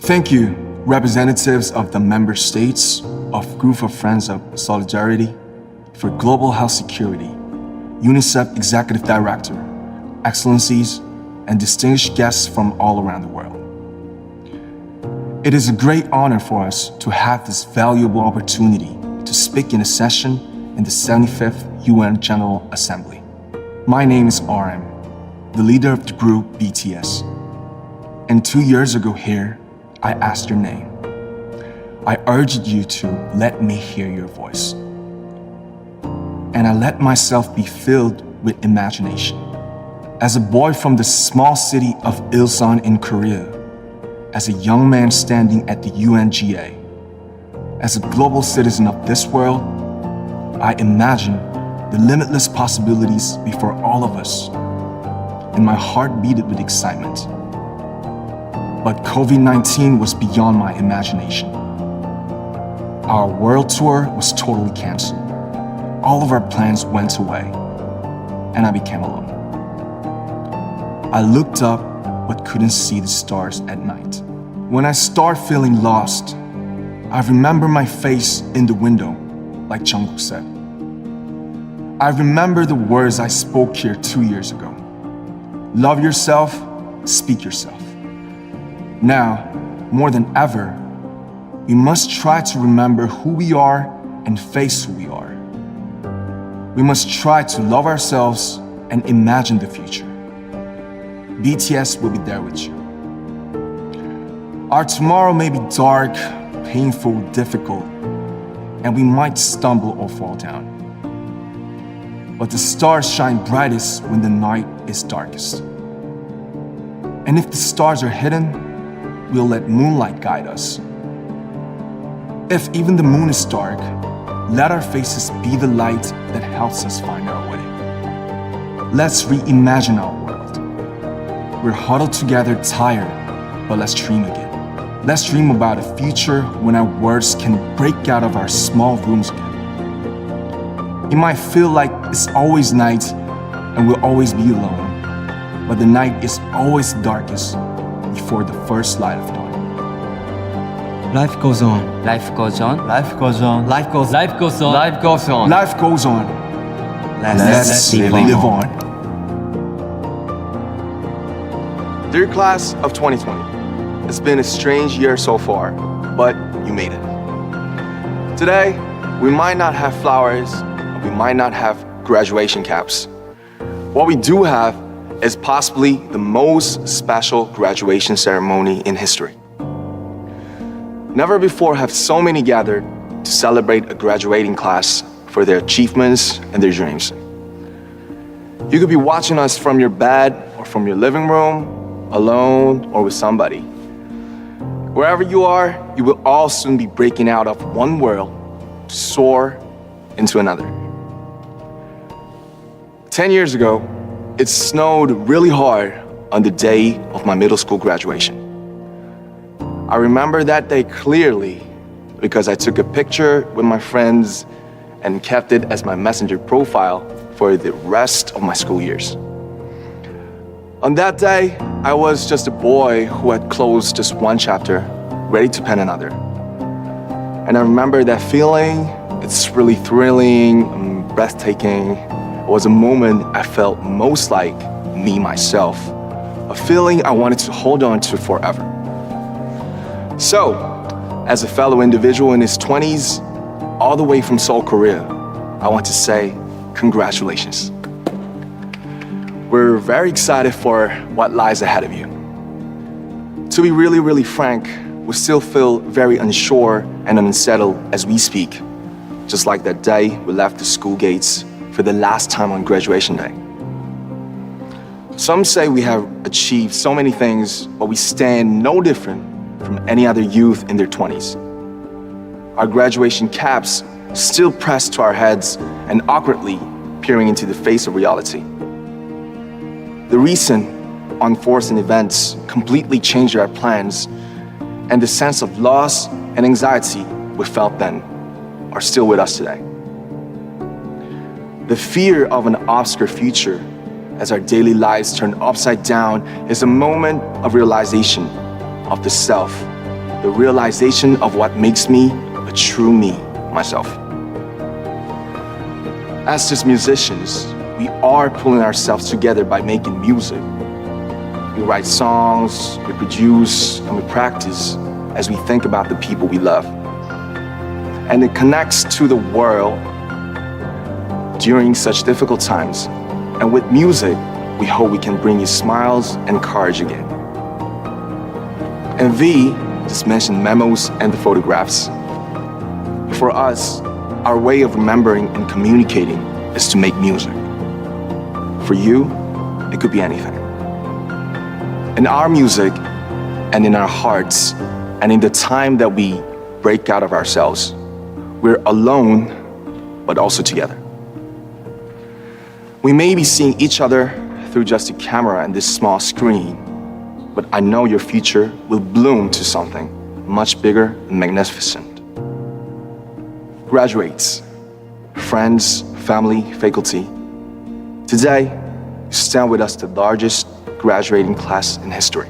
Thank you, representatives of the member states of Group of Friends of Solidarity for Global Health Security, UNICEF Executive Director, Excellencies, and distinguished guests from all around the world. It is a great honor for us to have this valuable opportunity to speak in a session in the 75th UN General Assembly. My name is RM, the leader of the group BTS. And 2 years ago here, I asked your name. I urged you to let me hear your voice. And I let myself be filled with imagination. As a boy from the small city of Ilsan in Korea, as a young man standing at the UNGA, as a global citizen of this world, I imagine the limitless possibilities before all of us, and my heart beat with excitement. But COVID-19 was beyond my imagination. Our world tour was totally canceled. All of our plans went away, and I became alone. I looked up but couldn't see the stars at night. When I start feeling lost, I remember my face in the window, like Jungkook said. I remember the words I spoke here 2 years ago. Love yourself, speak yourself. Now, more than ever, we must try to remember who we are and face who we are. We must try to love ourselves and imagine the future. BTS will be there with you. Our tomorrow may be dark, painful, difficult, and we might stumble or fall down. But the stars shine brightest when the night is darkest. And if the stars are hidden, we'll let moonlight guide us. If even the moon is dark, let our faces be the light that helps us find our way. Let's reimagine our world. We're huddled together tired, but let's dream again. Let's dream about a future when our words can break out of our small rooms again. It might feel like it's always night and we'll always be alone, but the night is always darkest before the first light of dawn. Life goes on. Life goes on. Life goes on. Life goes on. Life goes on. Life goes on. Life goes on. Let's live on. Dear class of 2020, it's been a strange year so far, but you made it. Today, we might not have flowers, we might not have graduation caps. What we do have is possibly the most special graduation ceremony in history. Never before have so many gathered to celebrate a graduating class for their achievements and their dreams. You could be watching us from your bed or from your living room, alone or with somebody. Wherever you are, you will all soon be breaking out of one world to soar into another. 10 years ago, it snowed really hard on the day of my middle school graduation. I remember that day clearly because I took a picture with my friends and kept it as my messenger profile for the rest of my school years. On that day, I was just a boy who had closed just one chapter, ready to pen another. And I remember that feeling. It's really thrilling and breathtaking. It was a moment I felt most like me myself, a feeling I wanted to hold on to forever. So, as a fellow individual in his 20s, all the way from Seoul, Korea, I want to say congratulations. We're very excited for what lies ahead of you. To be really frank, we still feel very unsure and unsettled as we speak, just like that day we left the school gates for the last time on graduation day. Some say we have achieved so many things, but we stand no different from any other youth in their 20s. Our graduation caps still pressed to our heads and awkwardly peering into the face of reality. The recent unforeseen events completely changed our plans, and the sense of loss and anxiety we felt then are still with us today. The fear of an obscure future as our daily lives turn upside down is a moment of realization of the self the realization of what makes me a true me, myself. As just musicians, we are pulling ourselves together by making music. We write songs, we produce, and we practice as we think about the people we love. And it connects to the world during such difficult times. And with music, we hope we can bring you smiles and courage again. And V just mentioned memos and the photographs. For us, our way of remembering and communicating is to make music. For you, it could be anything. In our music, and in our hearts, and in the time that we break out of ourselves, we're alone, but also together. We may be seeing each other through just a camera and this small screen, but I know your future will bloom to something much bigger and magnificent. Graduates, friends, family, faculty, today, you stand with us the largest graduating class in history.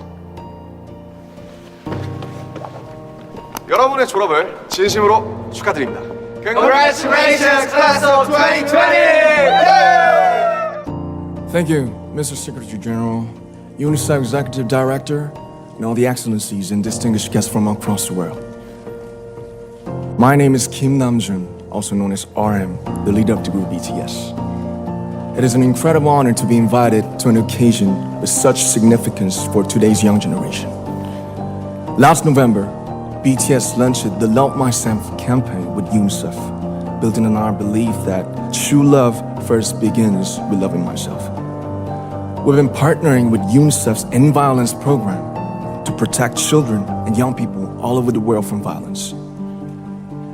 여러분의 졸업을 진심으로 축하드립니다. Congratulations, class of 2020! Thank you, Mr. Secretary General, UNICEF Executive Director, and all the excellencies and distinguished guests from across the world. My name is Kim Namjoon, also known as RM, the leader of the group BTS. It is an incredible honor to be invited to an occasion with such significance for today's young generation. Last November, BTS launched the Love Myself campaign with UNICEF, building on our belief that true love first begins with loving myself. We've been partnering with UNICEF's End Violence program to protect children and young people all over the world from violence.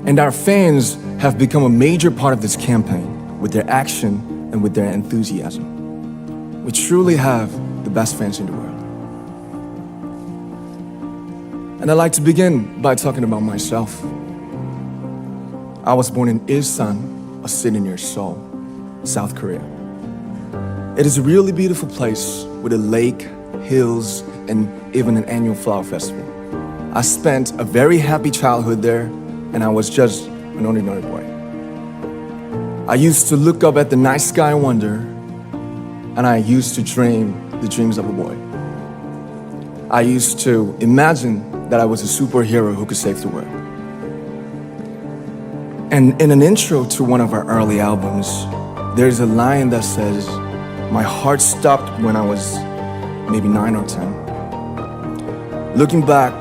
And our fans have become a major part of this campaign with their action and with their enthusiasm. We truly have the best fans in the world. And I'd like to begin by talking about myself. I was born in Ilsan, a city near Seoul, South Korea. It is a really beautiful place with a lake, hills, and even an annual flower festival. I spent a very happy childhood there, and I was just an ordinary boy. I used to look up at the night sky and wonder, and I used to dream the dreams of a boy. I used to imagine that I was a superhero who could save the world. And in an intro to one of our early albums, there's a line that says, "My heart stopped when I was maybe 9 or 10. Looking back,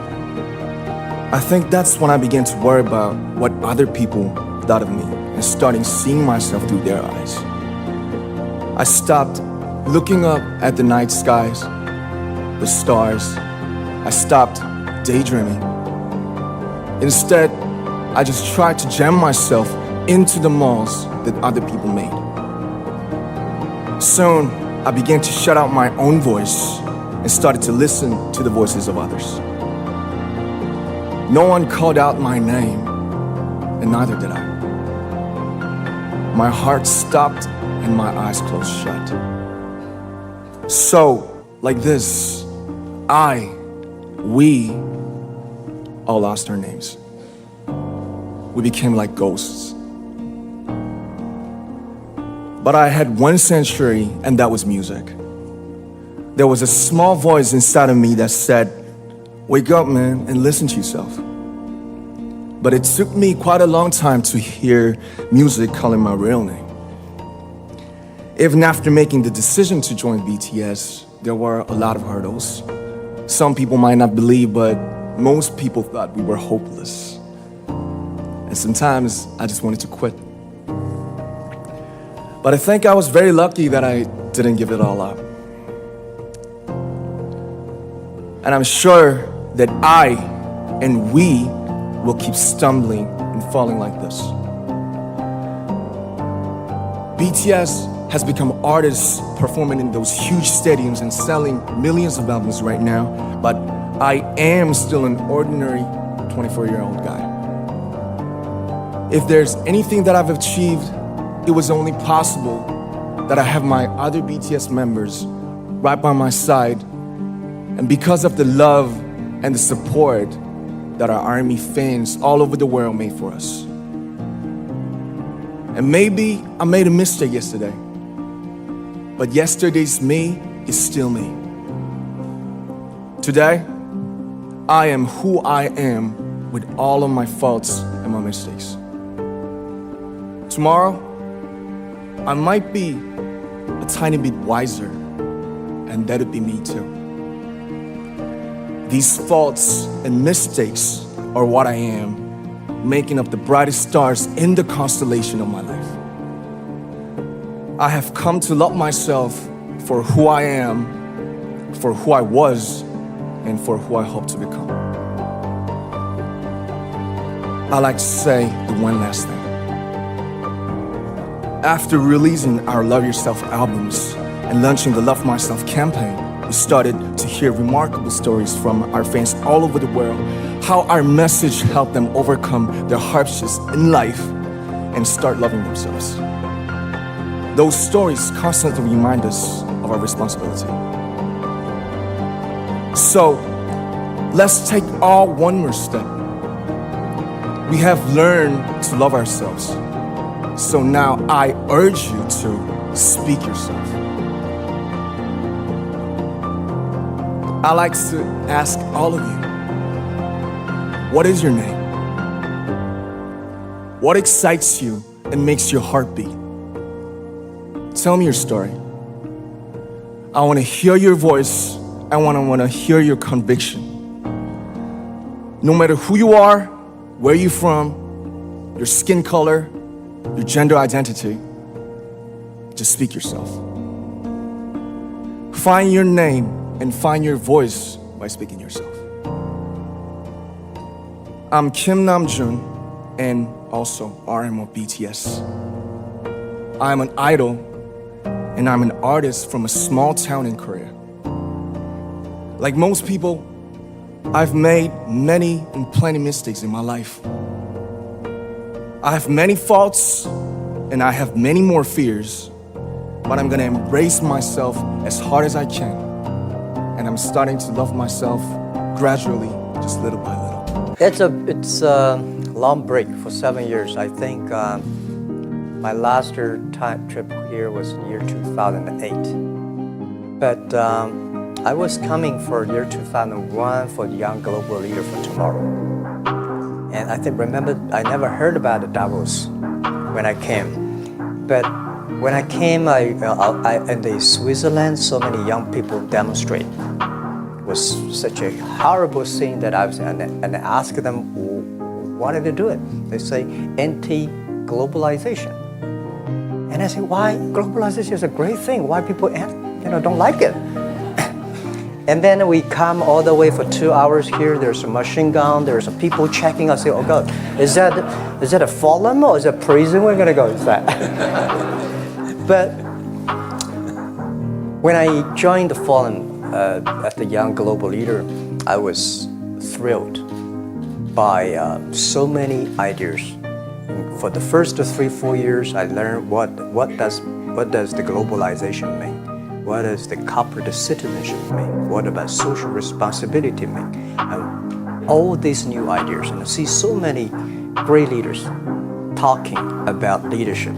I think that's when I began to worry about what other people thought of me and starting seeing myself through their eyes. I stopped looking up at the night skies, the stars. I stopped daydreaming. Instead, I just tried to jam myself into the malls that other people made. Soon, I began to shut out my own voice and started to listen to the voices of others. No one called out my name, and neither did I. My heart stopped and my eyes closed shut. So, like this, we all lost our names. We became like ghosts. But I had one sanctuary, and that was music. There was a small voice inside of me that said, "Wake up, man, and listen to yourself." But it took me quite a long time to hear music calling my real name. Even after making the decision to join BTS, there were a lot of hurdles. Some people might not believe, but most people thought we were hopeless. And sometimes I just wanted to quit. But I think I was very lucky that I didn't give it all up. And I'm sure that I and we will keep stumbling and falling like this. BTS has become artists performing in those huge stadiums and selling millions of albums right now, but I am still an ordinary 24-year-old guy. If there's anything that I've achieved, it was only possible that I have my other BTS members right by my side, and because of the love and the support, that our army fans all over the world made for us. And maybe I made a mistake yesterday, but yesterday's me is still me. Today, I am who I am with all of my faults and my mistakes. Tomorrow, I might be a tiny bit wiser, and that'd be me too. These faults and mistakes are what I am, making up the brightest stars in the constellation of my life. I have come to love myself for who I am, for who I was, and for who I hope to become. I like to say the one last thing. After releasing our Love Yourself albums and launching the Love Myself campaign, we started to hear remarkable stories from our fans all over the world, how our message helped them overcome their hardships in life and start loving themselves. Those stories constantly remind us of our responsibility. So, let's take all one more step. We have learned to love ourselves. So now I urge you to speak yourself. I like to ask all of you, what is your name? What excites you and makes your heart beat? Tell me your story. I want to hear your voice. I want to hear your conviction. No matter who you are, where you're from, your skin color, your gender identity, just speak yourself. Find your name and find your voice by speaking yourself. I'm Kim Namjoon and also RM of BTS. I'm an idol and I'm an artist from a small town in Korea. Like most people, I've made many and plenty mistakes in my life. I have many faults and I have many more fears, but I'm gonna embrace myself as hard as I can. And I'm starting to love myself gradually, just little by little. It's a long break for 7 years. I think my last time trip here was year 2008. But I was coming for year 2001 for the Young Global Leader for Tomorrow. And remember, I never heard about the Davos when I came. But when I came, in the Switzerland, so many young people demonstrate. It was such a horrible scene that I was, and I asked them, why did they do it? They say, anti-globalization. And I say, why? Globalization is a great thing. Why people don't like it? And then we come all the way for 2 hours here. There's a machine gun. There's some people checking. I say, oh God, is that a forum or is it a prison? We're gonna go inside. But when I joined the forum as the Young Global Leader, I was thrilled by so many ideas. For the first 3-4 years, I learned what does the globalization mean. What does the corporate citizenship mean? What about social responsibility mean? And all these new ideas, and I see so many great leaders talking about leadership,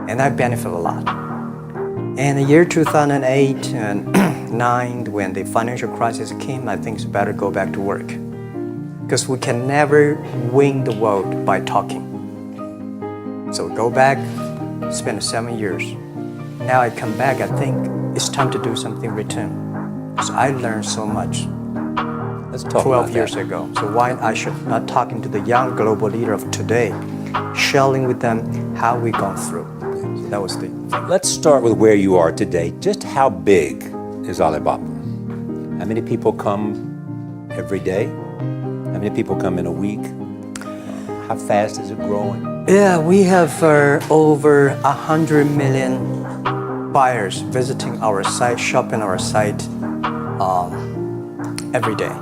and I benefit a lot. And the year 2008 and 9, when the financial crisis came, I think it's better go back to work, because we can never win the world by talking. So go back, spend 7 years. Now I come back, I think it's time to do something in return. So I learned so much. Let's talk 12 about years that. ago. So why I should not talking to the young global leader of today, sharing with them how we gone through. So that was the thing. Let's start with where you are today. Just how big is Alibaba? How many people come every day? How many people come in a week? How fast is it growing? Yeah, we have over 100 million buyers visiting our site, shopping our site every day.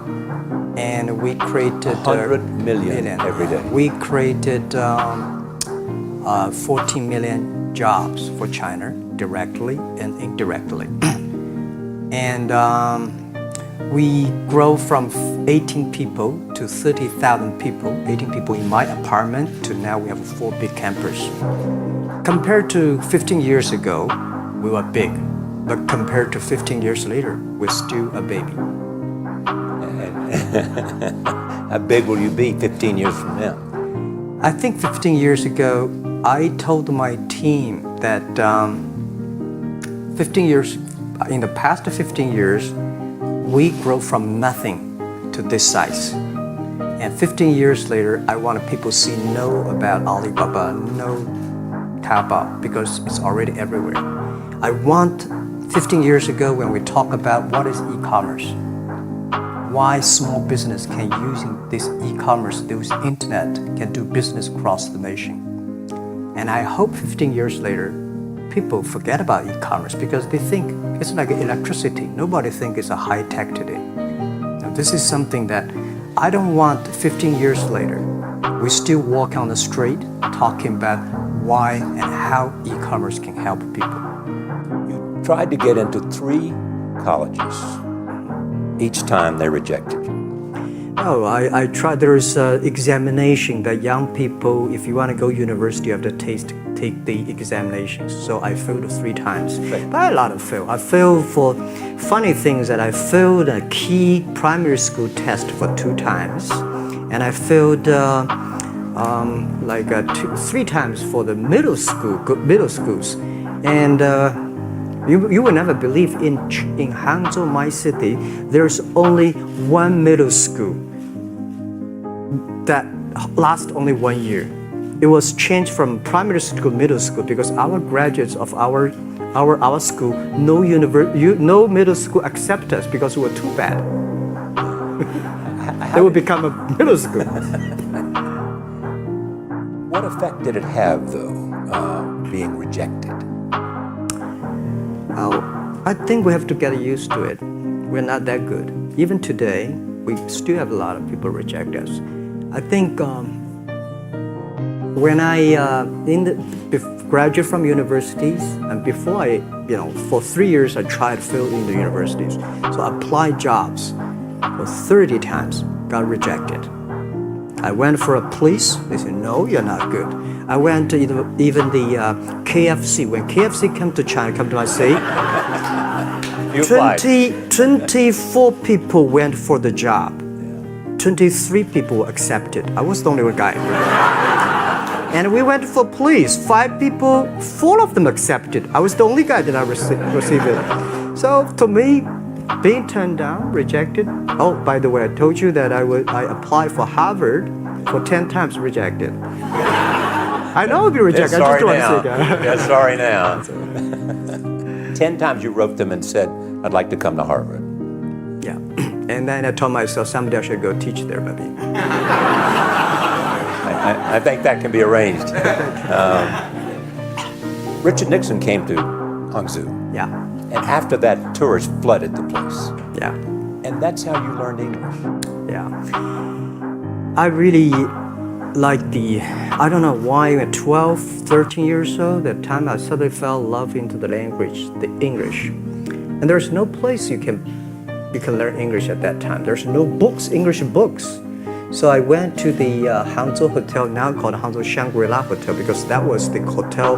And we created 100 million every day. We created 14 million jobs for China directly and indirectly. And we grow from 18 people to 30,000 people, 18 people in my apartment, to now we have 4 big campers. Compared to 15 years ago, we were big, but compared to 15 years later, we're still a baby. How big will you be 15 years from now? I think 15 years ago, I told my team that 15 years, in the past 15 years, we grow from nothing to this size. And 15 years later, I want people to know about Alibaba, know Taobao, because it's already everywhere. I want 15 years ago when we talk about what is e-commerce, why small business can use this e-commerce, this internet, can do business across the nation. And I hope 15 years later, people forget about e-commerce because they think it's like electricity. Nobody thinks it's a high tech today. Now, this is something that I don't want 15 years later, we still walk on the street talking about why and how e-commerce can help people. You tried to get into 3 colleges. Each time they rejected you. No, I tried. There is an examination that young people, if you want to go university, you have to take the examinations. So I failed 3 times. Right. But a lot of fail. I failed for funny things that I failed a key primary school test for 2 times. And I failed 3 times for the middle schools. And you will never believe in Hangzhou, my city, there's only 1 middle school that lasts only 1 year. It was changed from primary school to middle school because our graduates of our school, no middle school accept us because we were too bad. They would become a middle school. What effect did it have, though, being rejected? I think we have to get used to it. We're not that good. Even today, we still have a lot of people reject us. I think when I graduate from universities, and before for 3 years I tried to fill in the universities. So I applied jobs for 30 times, got rejected. I went for a police, they said, no, you're not good. I went to even the KFC. When KFC came to China, come to my city, 24 people went for the job. 23 people accepted. I was the only one guy. And we went for police. 5 people, 4 of them accepted. I was the only guy that I received it. So to me, being turned down, rejected. Oh, by the way, I told you that I applied for Harvard for 10 times, rejected. I know I'll be rejected. I just don't want to say that. Yeah, sorry now. 10 times you wrote them and said, I'd like to come to Harvard. Yeah. And then I told myself someday I should go teach there, maybe. I think that can be arranged. Richard Nixon came to Hangzhou. Yeah. And after that, tourists flooded the place. Yeah. And that's how you learned English. Yeah. I really like I don't know why at 12, 13 years old, that time I suddenly fell in love into the language, the English. And there's no place you can learn English at that time. There's no books, English books. So I went to the Hangzhou Hotel, now called Hangzhou Shangri-La Hotel, because that was the hotel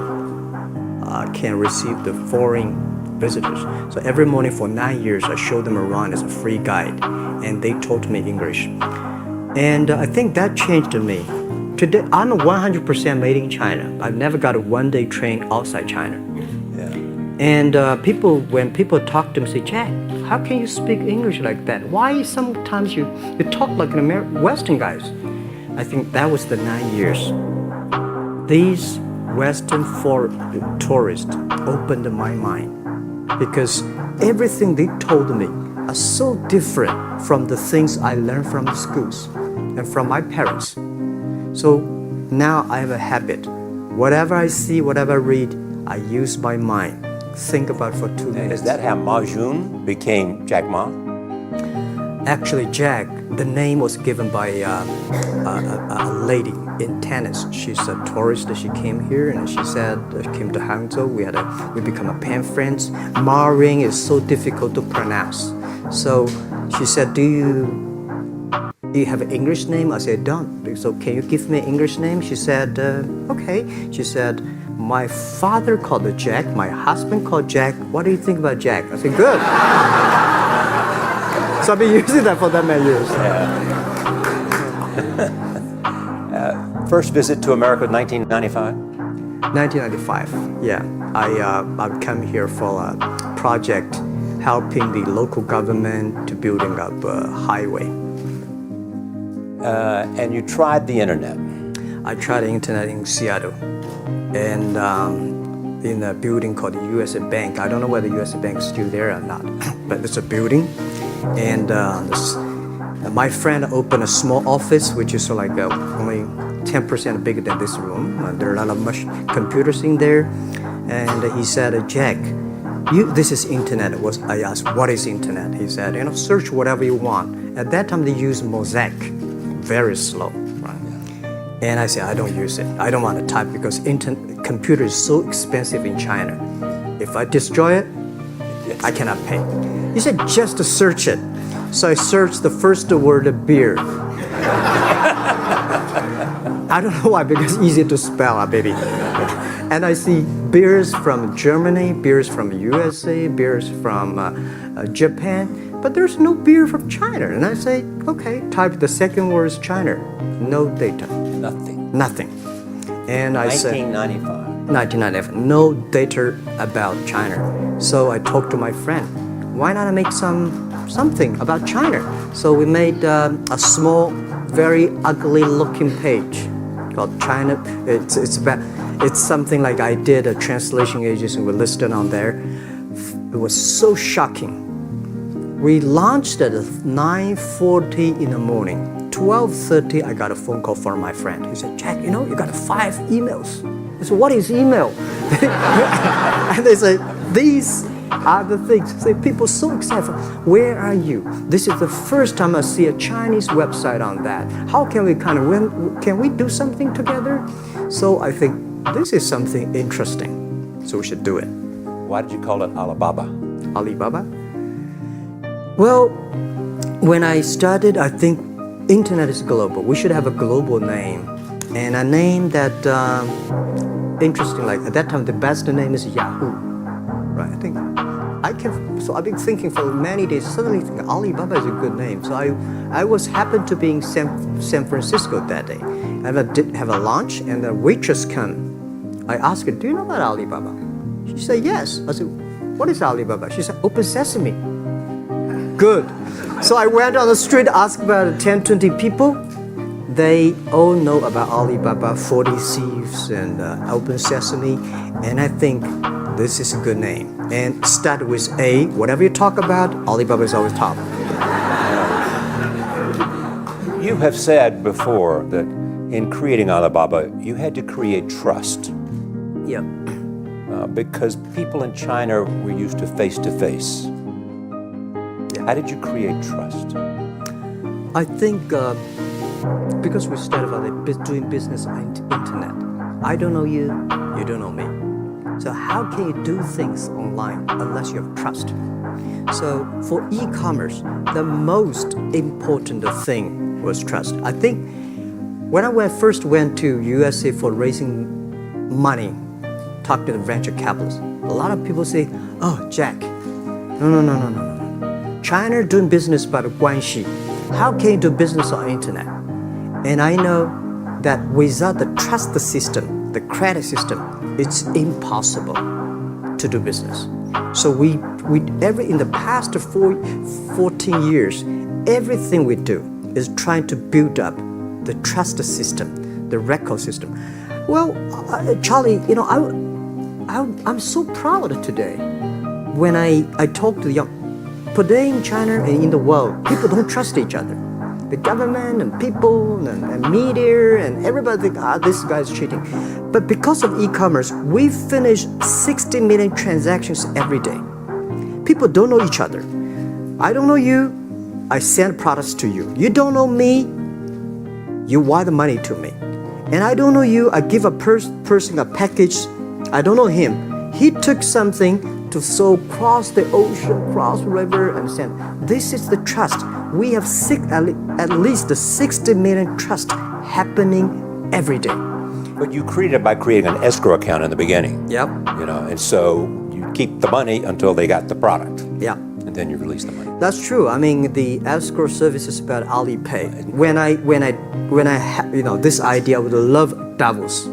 can receive the foreign visitors. So every morning for 9 years, I showed them around as a free guide, and they taught me English. And I think that changed me. Today, I'm 100% made in China. I've never got a one-day train outside China. Yeah. And when people talk to me, say, Jack, how can you speak English like that? Why sometimes you talk like an Western guys? I think that was the 9 years. These Western tourists opened my mind because everything they told me are so different from the things I learned from the schools and from my parents. So now I have a habit. Whatever I see, whatever I read, I use my mind. Think about for 2 minutes. Is that how Namjoon became Jack Ma? Actually, Jack, the name was given by a lady in tennis. She's a tourist. She came here and she said, came to Hangzhou. We become pen friends. Ma Ring is so difficult to pronounce. So She said, do you have an English name? I said, don't. So can you give me an English name? She said, okay. She said, my father called it Jack, my husband called Jack. What do you think about Jack? I said, good. So I've been using that for that many years. First visit to America, 1995? 1995, yeah. I came here for a project helping the local government to building up a highway. And you tried the internet. I tried the internet in Seattle and in a building called the USA Bank. I don't know whether the USA Bank is still there or not, but it's a building. And my friend opened a small office, which is like only 10% bigger than this room. There are a lot of computers in there. And he said, Jack, this is internet. I asked, what is internet? He said, search whatever you want. At that time, they used Mosaic, very slow. Right? And I said, I don't use it. I don't want to type because computer is so expensive in China. If I destroy it, I cannot pay. He said, just to search it. So I searched the first word, beer. I don't know why, because it's easy to spell, baby. And I see beers from Germany, beers from USA, beers from Japan, but there's no beer from China. And I say, okay, type the second word is China. No data. Nothing. And I said, 1995, no data about China. So I talked to my friend, why not make something about China? So we made a small, very ugly looking page called China. It's something like I did a translation agency, we listed on there. It was so shocking. We launched at 9:40 in the morning. 12:30, I got a phone call from my friend. He said, Jack, you got 5 emails. I said, what is email? And they said, these are the things. Say, people so excited. Where are you? This is the first time I see a Chinese website on that. How can we can we do something together? So I think this is something interesting. So we should do it. Why did you call it Alibaba? Alibaba? Well, when I started, I think internet is global. We should have a global name. And a name that, interesting, like at that time, the best name is Yahoo. Right, so I've been thinking for many days, suddenly think Alibaba is a good name. So I was happened to be in San Francisco that day. I did have a lunch and the waitress came. I asked her, do you know about Alibaba? She said, yes. I said, what is Alibaba? She said, Open Sesame. Good. So I went on the street, asked about 10, 20 people. They all know about Alibaba, 40 Thieves, and Open Sesame. And I think this is a good name. And start with A. Whatever you talk about, Alibaba is always top. You have said before that in creating Alibaba, you had to create trust. Yeah. Because people in China were used to face-to-face. Yeah. How did you create trust? I think because we started doing business on the internet. I don't know you, you don't know me. So how can you do things online unless you have trust? So for e-commerce, the most important thing was trust. I think when I first went to USA for raising money, talk to the venture capitalists, a lot of people say, oh, Jack, no. China doing business by the guanxi. How can you do business on internet? And I know that without the trust system, the credit system, it's impossible to do business. So in the past 14 years, everything we do is trying to build up the trust system, the record system. Well, Charlie, I'm so proud today. When I talk to the young, today in China and in the world, people don't trust each other. The government and people and media and everybody think, this guy's cheating. But because of e-commerce, we finish 60 million transactions every day. People don't know each other. I don't know you, I send products to you. You don't know me, you wire the money to me. And I don't know you, I give a person a package, I don't know him. He took something, to so cross the ocean, cross river, and send. This is the trust. We have at least the 60 million trust happening every day. But you created it by creating an escrow account in the beginning. Yep. You know, and so you keep the money until they got the product. Yeah. And then you release the money. That's true. I mean, the escrow service is about Alipay. When I this idea, I would love Davos,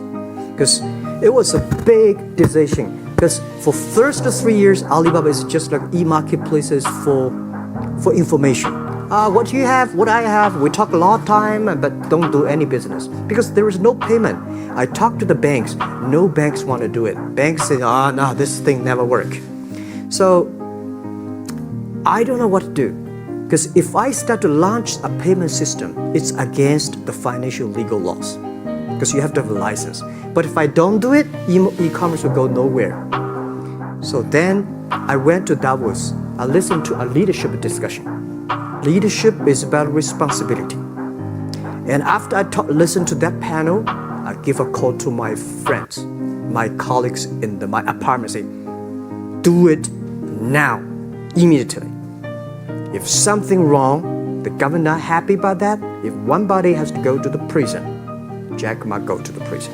because it was a big decision. Because for first 3 years, Alibaba is just like e-marketplaces for information. What you have, what I have, we talk a lot of time, but don't do any business because there is no payment. I talk to the banks. No banks want to do it. Banks say, no, this thing never work. So I don't know what to do. Because if I start to launch a payment system, it's against the financial legal laws. Because you have to have a license. But if I don't do it, e-commerce will go nowhere. So then I went to Davos. I listened to a leadership discussion. Leadership is about responsibility. And after I listened to that panel, I give a call to my friends, my colleagues in my apartment, say, do it now, immediately. If something wrong, the government not happy about that, if one body has to go to the prison, Jack might go to the prison.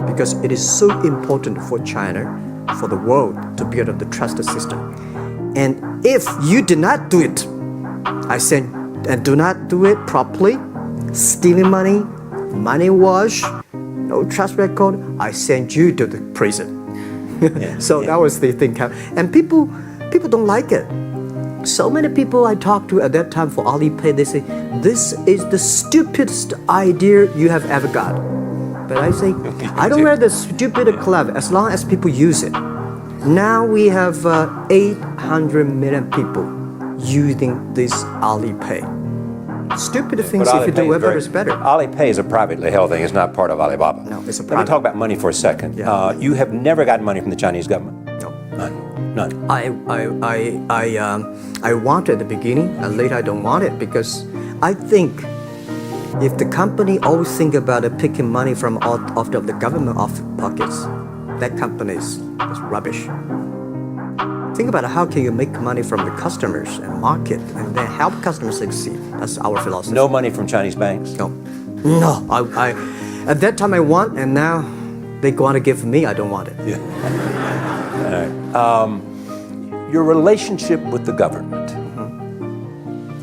Because it is so important for China, for the world, to build up the trust system. And if you did not do it, I said, and do not do it properly, stealing money, money wash, no trust record, I send you to the prison. So that was the thing. And people don't like it. So many people I talked to at that time for Alipay, they say, this is the stupidest idea you have ever got. But I say, I don't wear the stupid club as long as people use it. Now we have 800 million people using this Alipay. Stupid things if you do whatever is better. Alipay is a privately held thing. It's not part of Alibaba. No, it's a Let private. me talk about money for a second. Yeah. You have never gotten money from the Chinese government? No. None. I want it at the beginning, and later I don't want it because I think if the company always think about picking money from out of the government pockets, that company is rubbish. Think about how can you make money from the customers and market and then help customers succeed. That's our philosophy. No money from Chinese banks? No. I at that time I want, and now they want to give me, I don't want it. Yeah. All right. Your relationship with the government.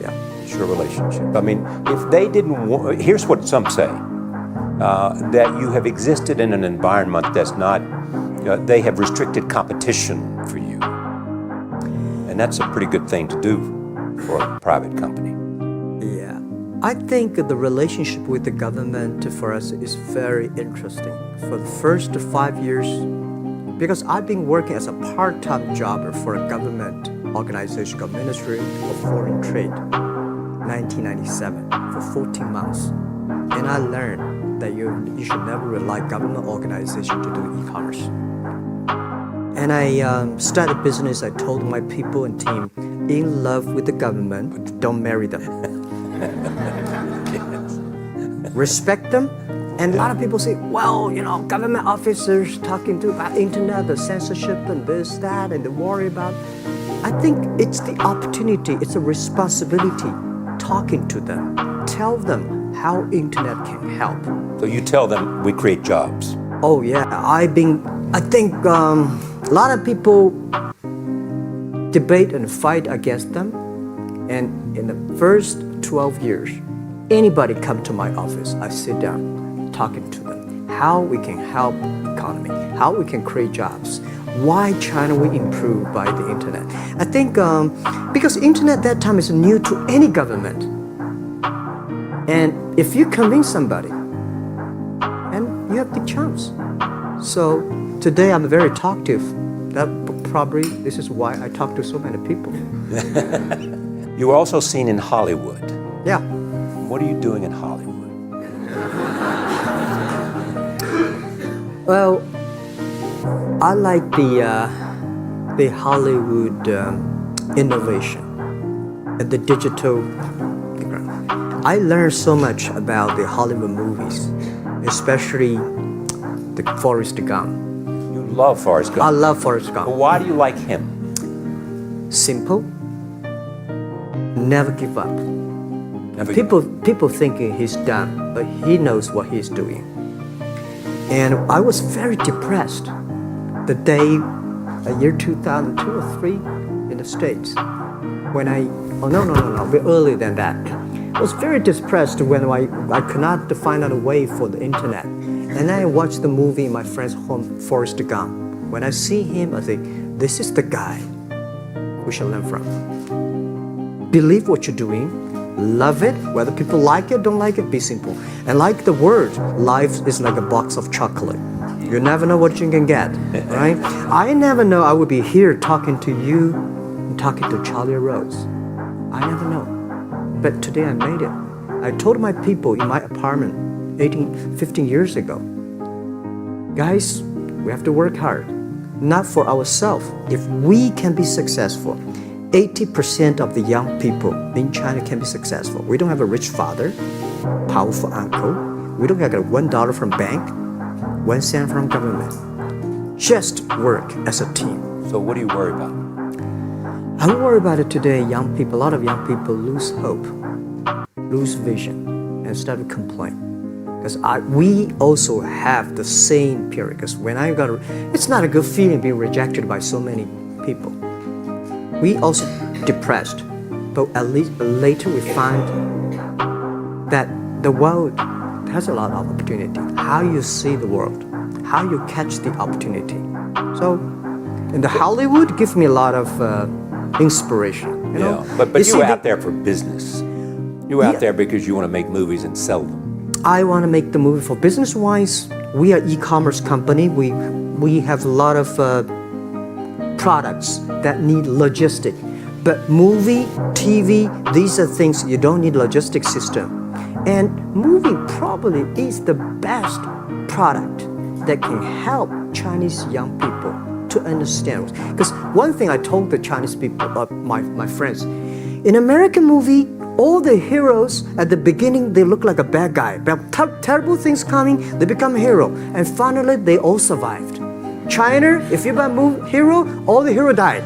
Yeah. It's your relationship. I mean, if they didn't want, here's what some say, that you have existed in an environment that's not, they have restricted competition for you. And that's a pretty good thing to do for a private company. Yeah. I think the relationship with the government for us is very interesting. For the first 5 years, because I've been working as a part-time jobber for a government organization called Ministry of Foreign Trade, 1997, for 14 months. And I learned that you should never rely on government organization to do e-commerce. And I started business. I told my people and team, in love with the government, don't marry them. Respect them. And a lot of people say, well, government officers talking about internet, the censorship and this, that, and they worry about. I think it's the opportunity, it's a responsibility talking to them. Tell them how internet can help. So you tell them we create jobs. Oh yeah, I think a lot of people debate and fight against them. And in the first 12 years, anybody come to my office, I sit down, talking to them, how we can help economy, how we can create jobs, why China will improve by the internet. I think because internet that time is new to any government. And if you convince somebody, and you have the chance. So today I'm very talkative. That probably, this is why I talk to so many people. You were also seen in Hollywood. Yeah. What are you doing in Hollywood? Well, I like the Hollywood innovation and the digital. I learned so much about the Hollywood movies, especially the Forrest Gump. You love Forrest Gump. I love Forrest Gump. But why do you like him? simple, never give up. Never give up. People thinking he's done, but he knows what he's doing. And I was very depressed the day, year 2002 or 3 in the States, when a bit earlier than that. I was very depressed when I could not find out a way for the internet. And I watched the movie in my friend's home, Forrest Gump. When I see him, I think, this is the guy we should learn from. Believe what you're doing, love it, whether people like it, don't like it, be simple. And like the word, life is like a box of chocolate. You never know what you can get, right? I never know I would be here talking to you, and talking to Charlie Rose. I never know. But today I made it. I told my people in my apartment 15 years ago, guys, we have to work hard, not for ourselves. If we can be successful, 80% of the young people in China can be successful. We don't have a rich father, powerful uncle. We don't get $1 from bank, 1 cent from government. Just work as a team. So what do you worry about? I worry about it today. Young people, a lot of young people lose hope, lose vision, and start to complain. Because we also have the same period. Because when it's not a good feeling being rejected by so many people. We also depressed, but at least later we find that the world has a lot of opportunity. How you see the world, how you catch the opportunity. So, in the Hollywood gives me a lot of inspiration. You know? But you were out there for business. You were out there because you want to make movies and sell them. I want to make the movie for business-wise. We are e-commerce company. We have a lot of products that need logistic. But movie, TV, these are things you don't need logistic system. And movie probably is the best product that can help Chinese young people to understand. Because one thing I told the Chinese people, my friends, in American movie, all the heroes at the beginning, they look like a bad guy. But terrible things coming, they become a hero. And finally, they all survived. China, if you're a hero, all the hero died.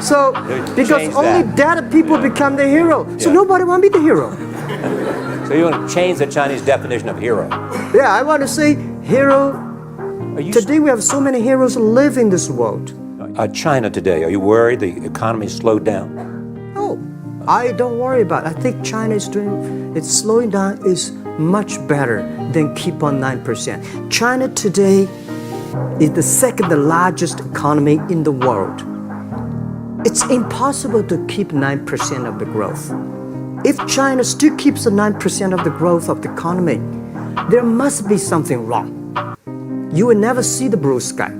So, because only dead people become the hero. So nobody want to be the hero. So you want to change the Chinese definition of hero? Yeah, I want to say hero. Today we have so many heroes live in this world. China today, are you worried the economy slowed down? No, I don't worry about it. I think China is it's slowing down is much better than keep on 9%. China today is the second largest economy in the world. It's impossible to keep 9% of the growth. If China still keeps the 9% of the growth of the economy, there must be something wrong. You will never see the blue sky.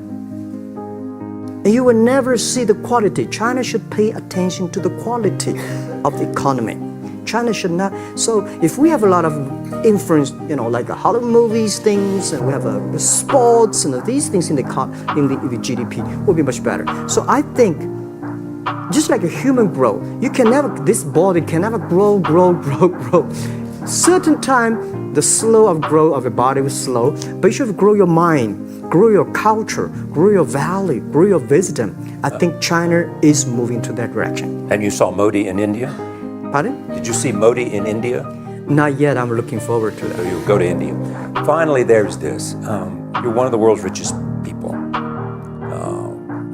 And you will never see the quality. China should pay attention to the quality of the economy. China should not. So if we have a lot of influence, like Hollywood movies, things, and we have the sports and these things in the GDP, will be much better. So I think, just like a human grow, this body can never grow. Certain time, the slow of growth of the body was slow, but you should grow your mind, grow your culture, grow your value, grow your wisdom. I think China is moving to that direction. And you saw Modi in India? Pardon? Did you see Modi in India? Not yet. I'm looking forward to that. So you go to India. Finally, there's this. You're one of the world's richest people.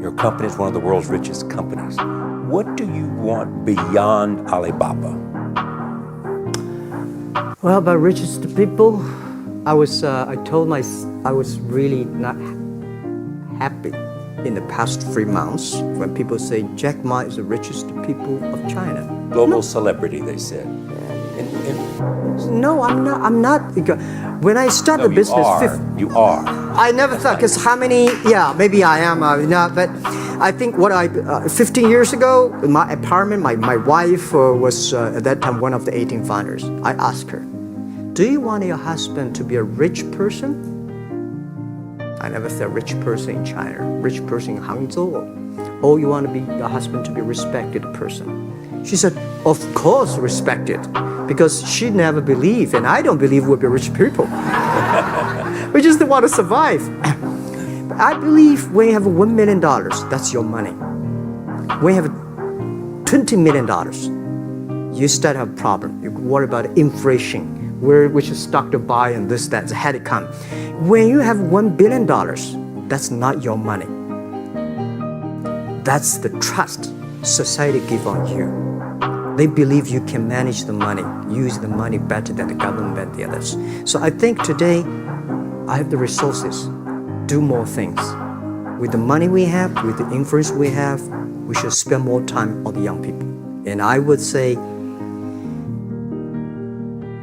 Your company is one of the world's richest companies. What do you want beyond Alibaba? Well, by richest people, I was really not happy in the past 3 months when people say Jack Ma is the richest people of China. Global celebrity, they said. No, I'm not. When I started the business, you are. I never thought, because how many? Yeah, maybe I am. But I think 15 years ago, in my apartment, my wife was at that time one of the 18 founders. I asked her, "Do you want your husband to be a rich person?" I never said rich person in China, rich person in Hangzhou. Or you want your husband to be a respected person? She said, "Of course, respected," because she never believed, and I don't believe we'll be rich people. We just want to survive. I believe when you have $1 million, that's your money. When you have $20 million, you start to have a problem. You worry about inflation, where we should stock to buy and this, that, had it come. When you have $1 billion, that's not your money. That's the trust society give on you. They believe you can manage the money, use the money better than the government and the others. So I think today, I have the resources, do more things. With the money we have, with the influence we have, we should spend more time on the young people. And I would say,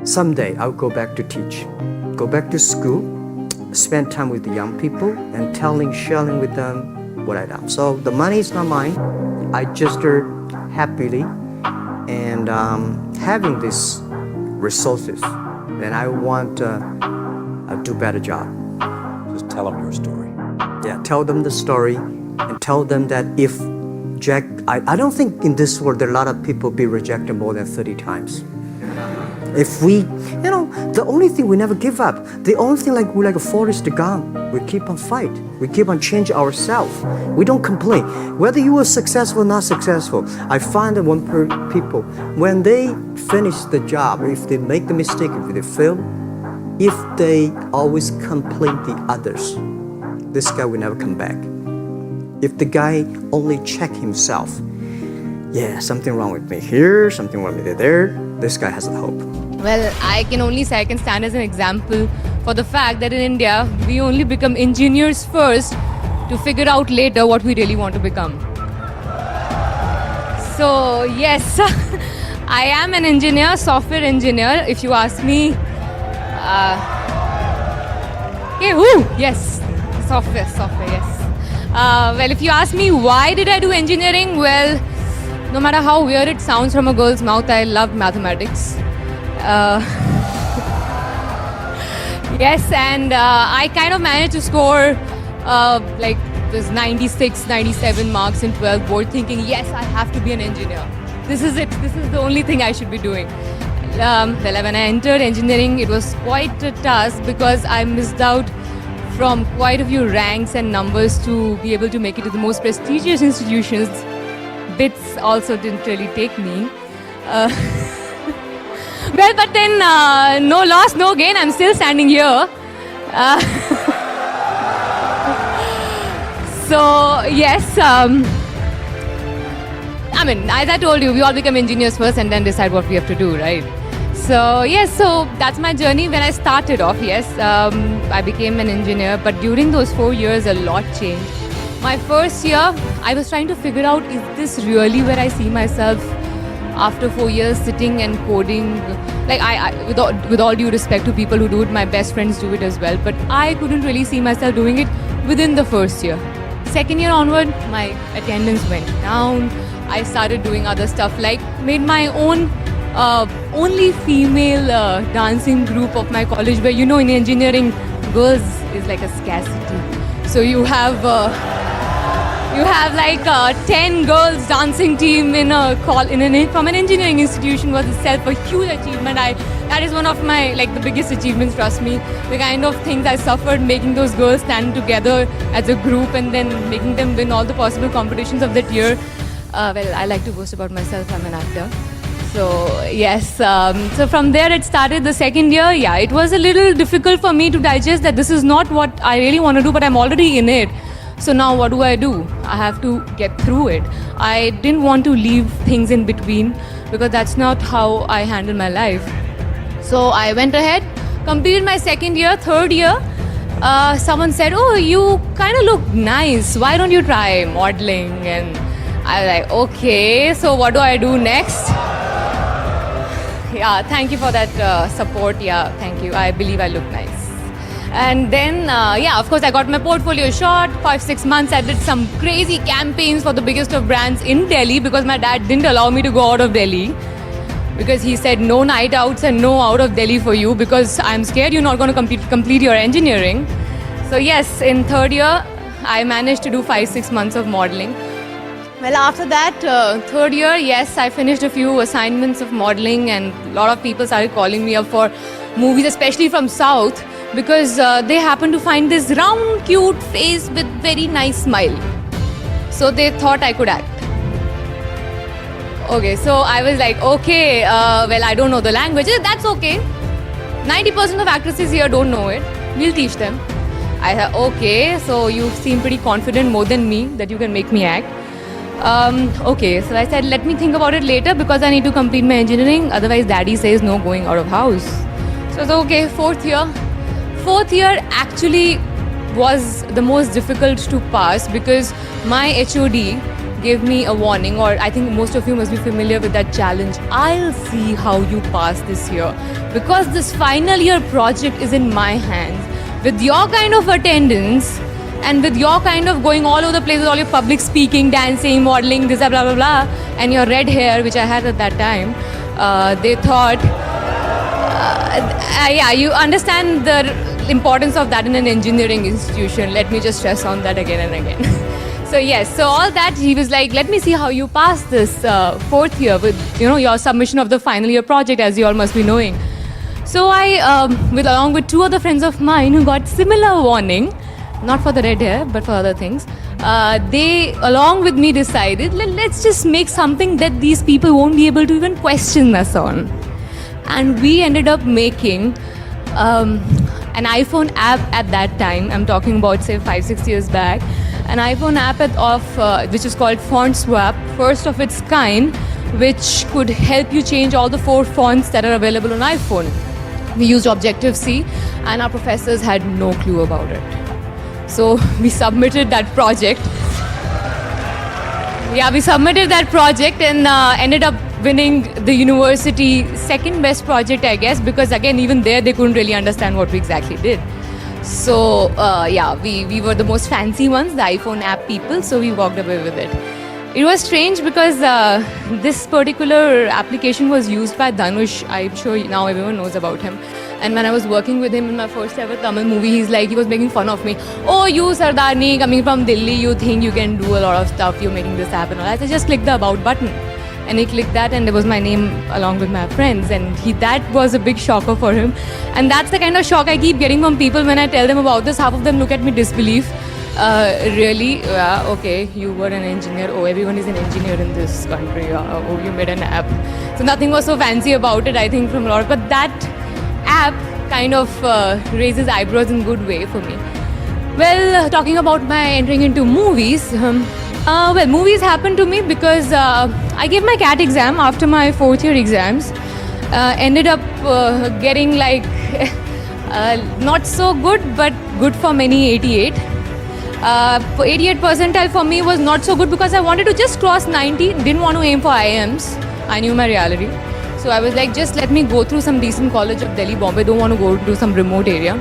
someday I'll go back to teach, go back to school, spend time with the young people and sharing with them what I do. So the money is not mine. I just happily and having these resources, then I want to do better job. Just tell them your story. Yeah, tell them the story and tell them that if Jack, I don't think in this world there are a lot of people be rejected more than 30 times. If we, the only thing we never give up, the only thing we're like a Forrest Gump, we keep on fight, we keep on change ourselves, we don't complain. Whether you are successful or not successful, I find that people, when they finish the job, if they make the mistake, if they fail, if they always complain the others, this guy will never come back. If the guy only check himself, yeah, something wrong with me here, something wrong with me there, this guy has a hope. Well, I can only say I can stand as an example for the fact that in India, we only become engineers first to figure out later what we really want to become. So, yes, I am an engineer, software engineer, if you ask me. Yes, software, yes. Well, if you ask me why did I do engineering, well, no matter how weird it sounds from a girl's mouth, I love mathematics. Yes, and I kind of managed to score this 96, 97 marks in 12th board, thinking, yes, I have to be an engineer. This is it. This is the only thing I should be doing. Well, when I entered engineering, it was quite a task because I missed out from quite a few ranks and numbers to be able to make it to the most prestigious institutions. Bits also didn't really take me. Well, but then no loss, no gain. I'm still standing here. So, yes. As I told you, we all become engineers first and then decide what we have to do, right? So, yes, so that's my journey. When I started off, yes, I became an engineer. But during those 4 years, a lot changed. My first year, I was trying to figure out, is this really where I see myself after 4 years sitting and coding? With all due respect to people who do it, my best friends do it as well, but I couldn't really see myself doing it within the first year. Second year onward, my attendance went down. I started doing other stuff, made my own only female dancing group of my college, where in engineering, girls is like a scarcity. So you have 10 girls dancing team from an engineering institution was itself a huge achievement. That is one of my the biggest achievements, trust me. The kind of things I suffered making those girls stand together as a group and then making them win all the possible competitions of that year. Well, I like to boast about myself, I'm an actor. So yes, so from there it started. The second year, yeah, it was a little difficult for me to digest that this is not what I really want to do, but I'm already in it. So now what do? I have to get through it. I didn't want to leave things in between because that's not how I handle my life. So I went ahead, completed my second year. Third year, someone said, oh, you kind of look nice. Why don't you try modeling? And I was like, okay, so what do I do next? Yeah, thank you for that support. Yeah, thank you. I believe I look nice. And then, of course, I got my portfolio shot. 5-6 months, I did some crazy campaigns for the biggest of brands in Delhi because my dad didn't allow me to go out of Delhi. Because he said, no night outs and no out of Delhi for you because I'm scared you're not going to complete your engineering. So yes, in third year, I managed to do 5-6 months of modeling. Well, after that, third year, yes, I finished a few assignments of modeling and a lot of people started calling me up for movies, especially from South, because they happened to find this round, cute face with very nice smile. So they thought I could act. Okay, so I was like, okay, well, I don't know the language. That's okay. 90% of actresses here don't know it. We'll teach them. I said, okay, so you seem pretty confident more than me that you can make me act. Okay, so I said, let me think about it later because I need to complete my engineering. Otherwise, daddy says no going out of house. So I said, okay, fourth year. Fourth year actually was the most difficult to pass because my HOD gave me a warning, or I think most of you must be familiar with that challenge. I'll see how you pass this year because this final year project is in my hands. With your kind of attendance and with your kind of going all over the place with all your public speaking, dancing, modeling, this, blah, blah, blah, and your red hair, which I had at that time, they thought, yeah, you understand the importance of that in an engineering institution. Let me just stress on that again and again. So yes, so all that, he was like, let me see how you pass this fourth year with, your submission of the final year project, as you all must be knowing. So I, along with two other friends of mine who got similar warning, not for the red hair, but for other things, they, along with me, decided, let's just make something that these people won't be able to even question us on. And we ended up making an iPhone app at that time. I'm talking about, say, 5-6 years back. An iPhone app which is called Font Swap, first of its kind, which could help you change all the 4 fonts that are available on iPhone. We used Objective-C and our professors had no clue about it. So we submitted that project. Yeah, we submitted that project and ended up winning the university second best project, I guess, because again, even there they couldn't really understand what we exactly did. So yeah, we were the most fancy ones, the iPhone app people, so we walked away with it. It was strange because this particular application was used by Dhanush. I'm sure now everyone knows about him. And when I was working with him in my first ever Tamil movie, he was making fun of me. Oh, you Sardarni, coming from Delhi, you think you can do a lot of stuff, you're making this happen. I said, just click the about button. And he clicked that and there was my name along with my friends, and that was a big shocker for him. And that's the kind of shock I keep getting from people when I tell them about this. Half of them look at me disbelief. Really? Okay, you were an engineer. Oh, everyone is an engineer in this country. Oh, you made an app. So nothing was so fancy about it, I think, from a lot. But that app kind of raises eyebrows in a good way for me. Well, talking about my entering into movies, well, movies happened to me because I gave my CAT exam after my fourth year exams. Ended up getting like not so good, but good for many, 88. 88 percentile for me was not so good because I wanted to just cross 90, didn't want to aim for IIMs. I knew my reality. So I was like, just let me go through some decent college of Delhi, Bombay, don't want to go to some remote area.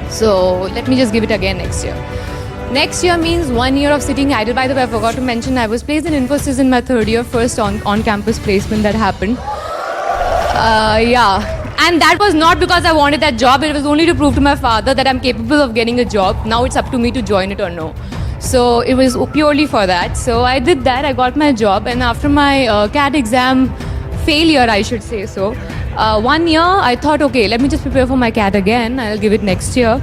So let me just give it again next year. Next year means 1 year of sitting idle. By the way, I forgot to mention, I was placed in Infosys in my third year, first on-campus placement that happened. Yeah. And that was not because I wanted that job, it was only to prove to my father that I'm capable of getting a job. Now it's up to me to join it or no. So it was purely for that. So I did that, I got my job, and after my CAT exam failure, I should say so, 1 year I thought, okay, let me just prepare for my CAT again, I'll give it next year.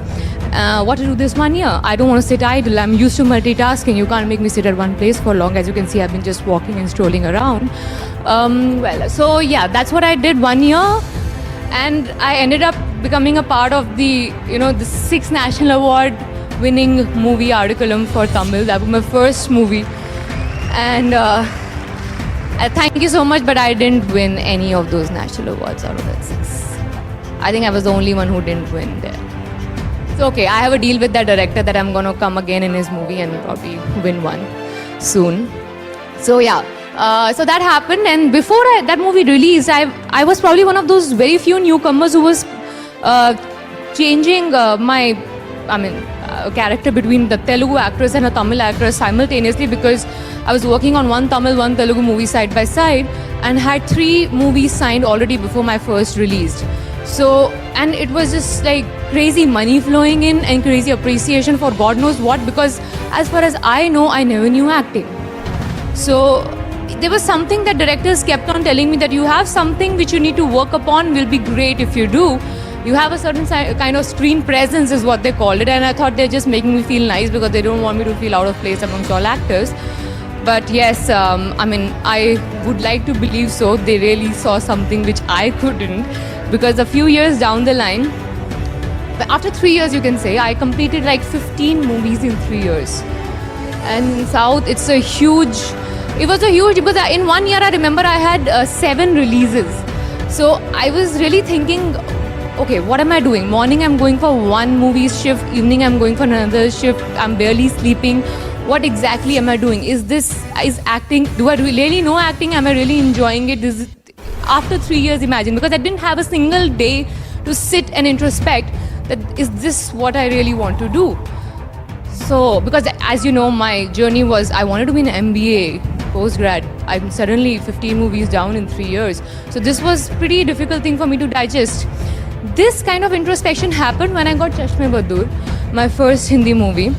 What to do this 1 year? I don't want to sit idle, I'm used to multitasking, you can't make me sit at one place for long. As you can see, I've been just walking and strolling around. Well, so yeah, that's what I did 1 year. And I ended up becoming a part of the 6th National Award winning movie Articulum for Tamil. That was my first movie. And thank you so much, but I didn't win any of those national awards out of that 6. I think I was the only one who didn't win there. It's okay, I have a deal with that director that I'm going to come again in his movie and probably win one soon. So yeah. So that happened, and before that movie released, I was probably one of those very few newcomers who was changing my character between the Telugu actress and a Tamil actress simultaneously, because I was working on one Tamil, one Telugu movie side by side and had 3 movies signed already before my first released. So, and it was just like crazy money flowing in and crazy appreciation for God knows what, because as far as I know, I never knew acting. So there was something that directors kept on telling me that you have something which you need to work upon, will be great if you do. You have a certain kind of screen presence is what they called it, and I thought they're just making me feel nice because they don't want me to feel out of place amongst all actors. But yes, I mean, I would like to believe so. They really saw something which I couldn't, because a few years down the line, after 3 years you can say, I completed like 15 movies in 3 years. And in South, it was a huge, because in 1 year I remember I had 7 releases. So I was really thinking, okay, what am I doing? Morning I'm going for one movie shift, evening I'm going for another shift, I'm barely sleeping. What exactly am I doing? Is acting, do I really know acting? Am I really enjoying it? After 3 years, imagine, because I didn't have a single day to sit and introspect that is this what I really want to do? So, because as you know, my journey was, I wanted to be an MBA postgrad. I'm suddenly 15 movies down in 3 years. So this was pretty difficult thing for me to digest. This kind of introspection happened when I got Chashme Badur, my first Hindi movie.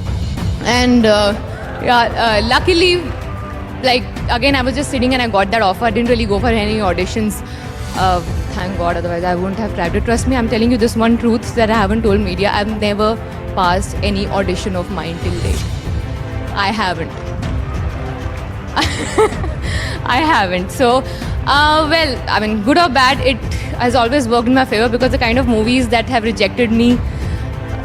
And luckily, like, again, I was just sitting and I got that offer. I didn't really go for any auditions. Thank God, otherwise I wouldn't have tried it. Trust me, I'm telling you this one truth that I haven't told media. I've never passed any audition of mine till date. I haven't. I haven't. So, well, I mean, good or bad, it has always worked in my favor, because the kind of movies that have rejected me,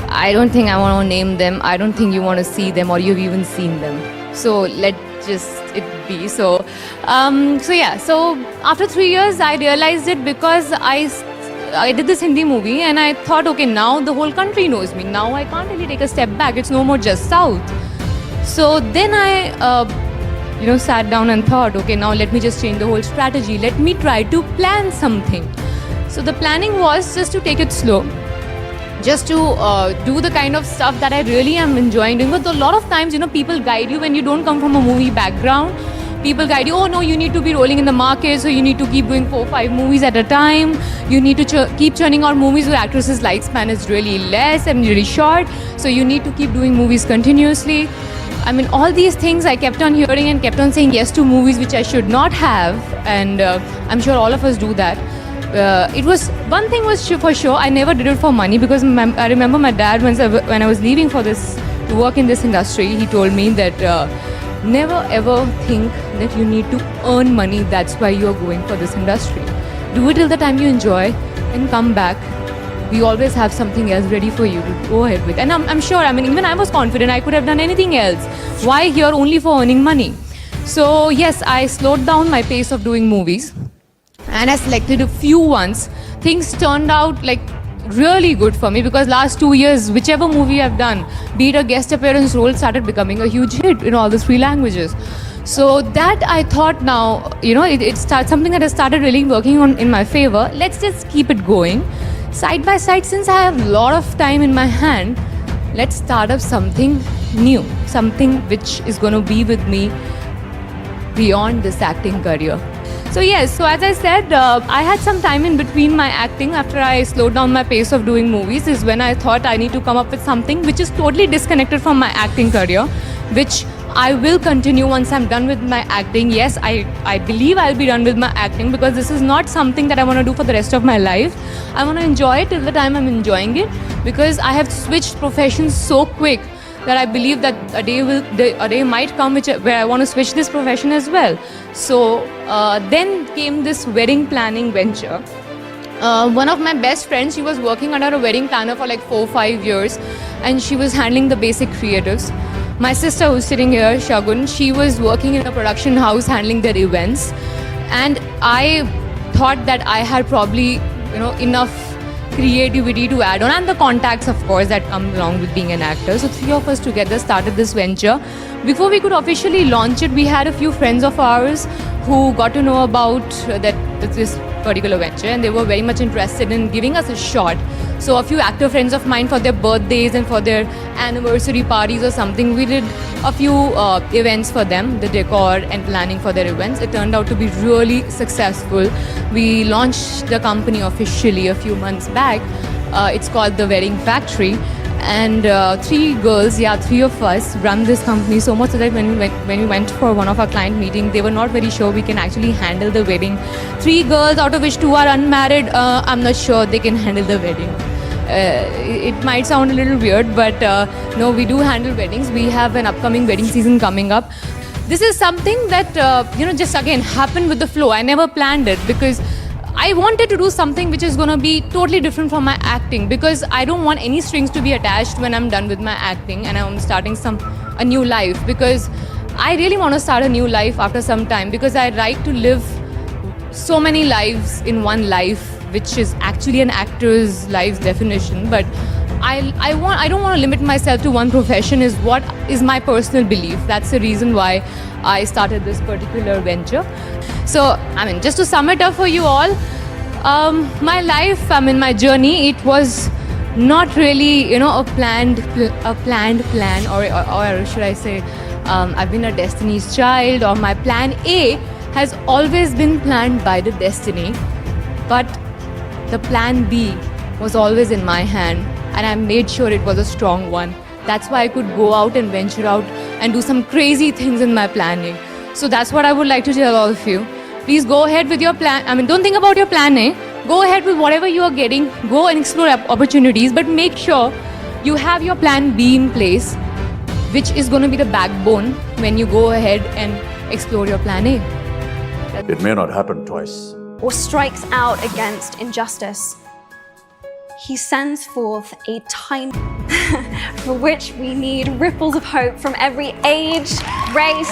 I don't think I want to name them. I don't think you want to see them, or you've even seen them. So let just it be. So yeah. So after 3 years, I realized it, because I did this Hindi movie and I thought, okay, now the whole country knows me. Now I can't really take a step back. It's no more just South. So then I, sat down and thought, okay, now let me just change the whole strategy. Let me try to plan something. So the planning was just to take it slow. Just to do the kind of stuff that I really am enjoying doing. But a lot of times, people guide you when you don't come from a movie background. People guide you, oh no, you need to be rolling in the market, so you need to keep doing 4-5 movies at a time. You need to keep churning out movies where actresses' lifespan is really less and really short. So you need to keep doing movies continuously. I mean, all these things I kept on hearing and kept on saying yes to movies which I should not have. And I'm sure all of us do that. One thing was for sure, I never did it for money, because I remember my dad, when I was leaving for this, to work in this industry, he told me that never ever think that you need to earn money, that's why you are going for this industry. Do it till the time you enjoy and come back. We always have something else ready for you to go ahead with. And I'm sure, I mean, even I was confident I could have done anything else. Why here only for earning money? So yes, I slowed down my pace of doing movies. And I selected a few ones. Things turned out like really good for me, because last 2 years, whichever movie I've done, be it a guest appearance role, started becoming a huge hit in all the 3 languages. So that I thought now, it started something that I started really working on in my favor. Let's just keep it going. Side by side, since I have a lot of time in my hand, let's start up something new, something which is going to be with me beyond this acting career. So yes, so as I said, I had some time in between my acting. After I slowed down my pace of doing movies is when I thought I need to come up with something which is totally disconnected from my acting career, which I will continue once I'm done with my acting. Yes, I believe I'll be done with my acting, because this is not something that I want to do for the rest of my life. I want to enjoy it till the time I'm enjoying it, because I have switched professions so quick that I believe that a day might come where I want to switch this profession as well. So then came this wedding planning venture. One of my best friends, she was working under a wedding planner for like 4-5 years, and she was handling the basic creatives. My sister, who's sitting here, Shagun, she was working in a production house handling their events. And I thought that I had probably, enough creativity to add on, and the contacts, of course, that come along with being an actor. So 3 of us together started this venture. Before we could officially launch it, we had a few friends of ours who got to know about this particular venture, and they were very much interested in giving us a shot. So a few actor friends of mine, for their birthdays and for their anniversary parties or something, we did a few events for them, the decor and planning for their events. It turned out to be really successful. We launched the company officially a few months back. It's called The Wedding Factory. And 3 girls, 3 of us run this company, so much so that when we went for one of our client meetings, they were not very sure we can actually handle the wedding. 3 girls, out of which 2 are unmarried, I'm not sure they can handle the wedding. It might sound a little weird, but no, we do handle weddings. We have an upcoming wedding season coming up. This is something that, just again happened with the flow. I never planned it because I wanted to do something which is going to be totally different from my acting, because I don't want any strings to be attached when I'm done with my acting and I'm starting a new life, because I really want to start a new life after some time, because I like to live so many lives in one life, which is actually an actor's life's definition. But I don't want to limit myself to one profession, is what is my personal belief. That's the reason why I started this particular venture. So, just to sum it up for you all, my life, my journey, it was not really, a planned plan, or should I say, I've been a destiny's child, or my plan A has always been planned by the destiny, but the plan B was always in my hand, and I made sure it was a strong one. That's why I could go out and venture out and do some crazy things in my planning. So that's what I would like to tell all of you. Please go ahead with your plan. Don't think about your plan A. Go ahead with whatever you are getting. Go and explore opportunities, but make sure you have your plan B in place, which is going to be the backbone when you go ahead and explore your plan A. It may not happen twice. Or strikes out against injustice. He sends forth a time for which we need ripples of hope from every age, race,